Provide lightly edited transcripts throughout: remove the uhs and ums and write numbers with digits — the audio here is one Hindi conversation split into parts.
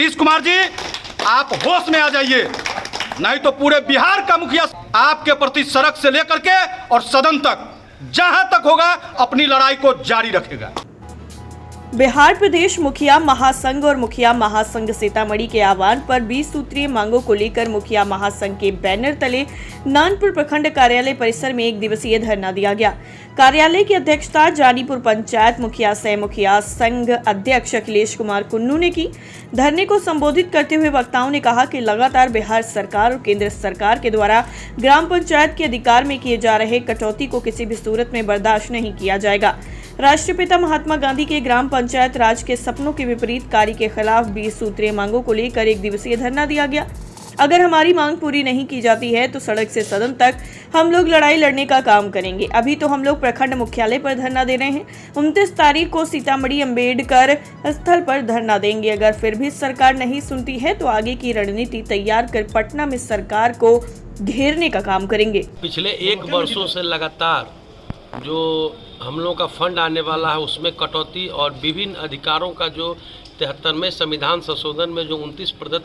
नीतीश कुमार जी, आप होश में आ जाइए, नहीं तो पूरे बिहार का मुखिया आपके प्रति सड़क से लेकर के और सदन तक जहां तक होगा अपनी लड़ाई को जारी रखेगा। बिहार प्रदेश मुखिया महासंघ और मुखिया महासंघ सीतामढ़ी के आह्वान पर 20 सूत्रीय मांगों को लेकर मुखिया महासंघ के बैनर तले नानपुर प्रखंड कार्यालय परिसर में 1 दिवसीय धरना दिया गया। कार्यालय की अध्यक्षता जानीपुर पंचायत मुखिया सह मुखिया संघ अध्यक्ष अखिलेश कुमार कुन्नू ने की। धरने को संबोधित करते हुए वक्ताओं ने कहा कि लगातार बिहार सरकार और केंद्र सरकार के द्वारा ग्राम पंचायत के अधिकार में किए जा रहे कटौती को किसी भी सूरत में बर्दाश्त नहीं किया जाएगा। राष्ट्रपिता महात्मा गांधी के ग्राम पंचायत राज के सपनों के विपरीत कार्य के खिलाफ 20 सूत्रीय मांगों को लेकर 1 दिवसीय धरना दिया गया। अगर हमारी मांग पूरी नहीं की जाती है तो सड़क से सदन तक हम लोग लड़ाई लड़ने का काम करेंगे। अभी तो हम लोग प्रखंड मुख्यालय पर धरना दे रहे हैं। 29 तारीख को सीतामढ़ी अम्बेडकर स्थल पर धरना देंगे। अगर फिर भी सरकार नहीं सुनती है तो आगे की रणनीति तैयार कर पटना में सरकार को घेरने का काम करेंगे। पिछले 1 वर्षों से लगातार जो हम लोगों का फंड आने वाला है उसमें कटौती और विभिन्न अधिकारों का जो 73वें संविधान संशोधन में जो 29%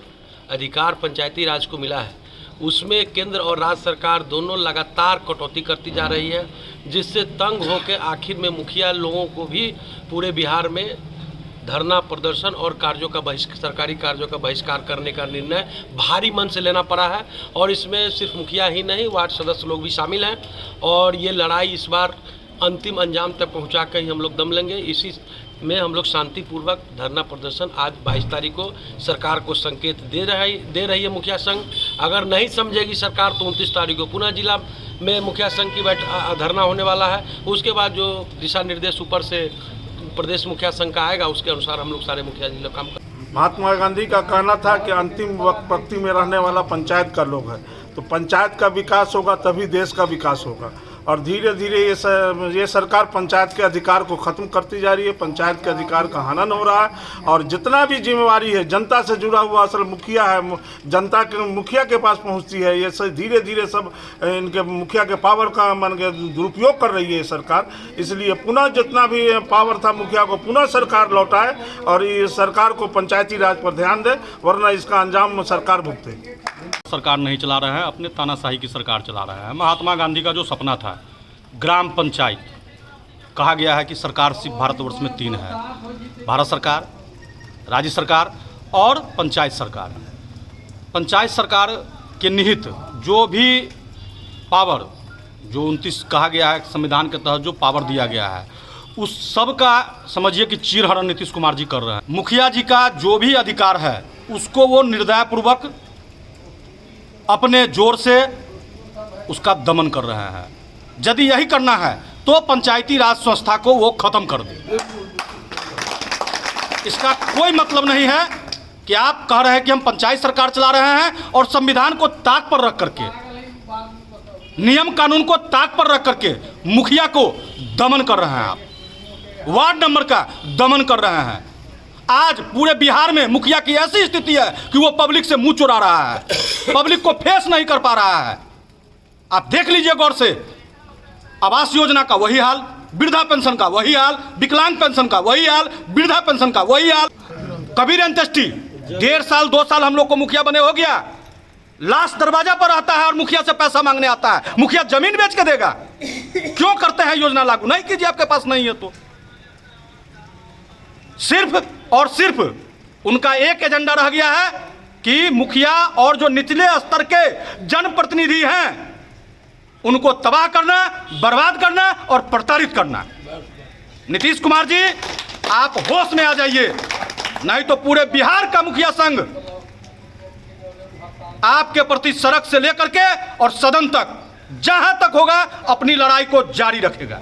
अधिकार पंचायती राज को मिला है उसमें केंद्र और राज्य सरकार दोनों लगातार कटौती करती जा रही है, जिससे तंग होकर आखिर में मुखिया लोगों को भी पूरे बिहार में धरना प्रदर्शन और कार्यों का सरकारी कार्यों का बहिष्कार करने का निर्णय भारी मन से लेना पड़ा है। और इसमें सिर्फ मुखिया ही नहीं, वार्ड सदस्य लोग भी शामिल हैं और ये लड़ाई इस बार अंतिम अंजाम तक पहुंचा कर ही हम लोग दम लेंगे। इसी में हम लोग शांतिपूर्वक धरना प्रदर्शन आज 22 तारीख को सरकार को संकेत दे रही है मुखिया संघ। अगर नहीं समझेगी सरकार तो 29 तारीख को पुनः जिला में मुखिया संघ की धरना होने वाला है। उसके बाद जो दिशा निर्देश ऊपर से प्रदेश मुखिया संघ का आएगा उसके अनुसार हम लोग सारे मुखिया जिले काम कर। महात्मा गांधी का कहना था कि अंतिम पंक्ति में रहने वाला पंचायत का लोग है, तो पंचायत का विकास होगा तभी देश का विकास होगा। और धीरे धीरे ये सरकार पंचायत के अधिकार को ख़त्म करती जा रही है, पंचायत के अधिकार का हनन हो रहा है। और जितना भी जिम्मेवारी है जनता से जुड़ा हुआ असल मुखिया है, जनता के मुखिया के पास पहुंचती है। ये सब धीरे धीरे सब इनके मुखिया के पावर का दुरुपयोग कर रही है सरकार। इसलिए पुनः जितना भी पावर था मुखिया को पुनः सरकार लौटाए और ये सरकार को पंचायती राज पर ध्यान दे, वरना इसका अंजाम सरकार भुगते। सरकार नहीं चला रहा है, अपने तानाशाही की सरकार चला रहा है। महात्मा गांधी का जो सपना था ग्राम पंचायत, कहा गया है कि सरकार सिर्फ भारतवर्ष में 3 है, भारत सरकार, राज्य सरकार और पंचायत सरकार। पंचायत सरकार के निहित जो भी पावर जो 29 कहा गया है संविधान के तहत जो पावर दिया गया है उस सब का समझिए कि चीरहरण नीतीश कुमार जी कर रहे हैं। मुखिया जी का जो भी अधिकार है उसको वो निर्दयपूर्वक अपने जोर से उसका दमन कर रहे हैं। यदि यही करना है तो पंचायती राज संस्था को वो खत्म कर दे। इसका कोई मतलब नहीं है कि आप कह रहे हैं कि हम पंचायत सरकार चला रहे हैं और संविधान को ताक पर रख करके, नियम कानून को ताक पर रख करके मुखिया को दमन कर रहे हैं। आप वार्ड नंबर का दमन कर रहे हैं। आज पूरे बिहार में मुखिया की ऐसी स्थिति है कि वो पब्लिक से मुंह चुरा रहा है, पब्लिक को फेस नहीं कर पा रहा है। आप देख लीजिए गौर से, आवास योजना का वही हाल, वृद्धा पेंशन का वही हाल, विकलांग पेंशन का वही हाल, वृद्धा पेंशन का वही हाल। कबीर अंत्येष्टि 1.5 साल 2 साल हम लोग को मुखिया बने हो गया, लाश दरवाजा पर आता है और मुखिया से पैसा मांगने आता है। मुखिया जमीन बेच के देगा? क्यों करते हैं योजना लागू? नहीं कीजिए, आपके पास नहीं है तो। सिर्फ और सिर्फ उनका एक एजेंडा रह गया है कि मुखिया और जो निचले स्तर के जनप्रतिनिधि हैं उनको तबाह करना, बर्बाद करना और प्रताड़ित करना। नीतीश कुमार जी, आप होश में आ जाइए, नहीं तो पूरे बिहार का मुखिया संघ आपके प्रति सड़क से लेकर के और सदन तक जहां तक होगा अपनी लड़ाई को जारी रखेगा।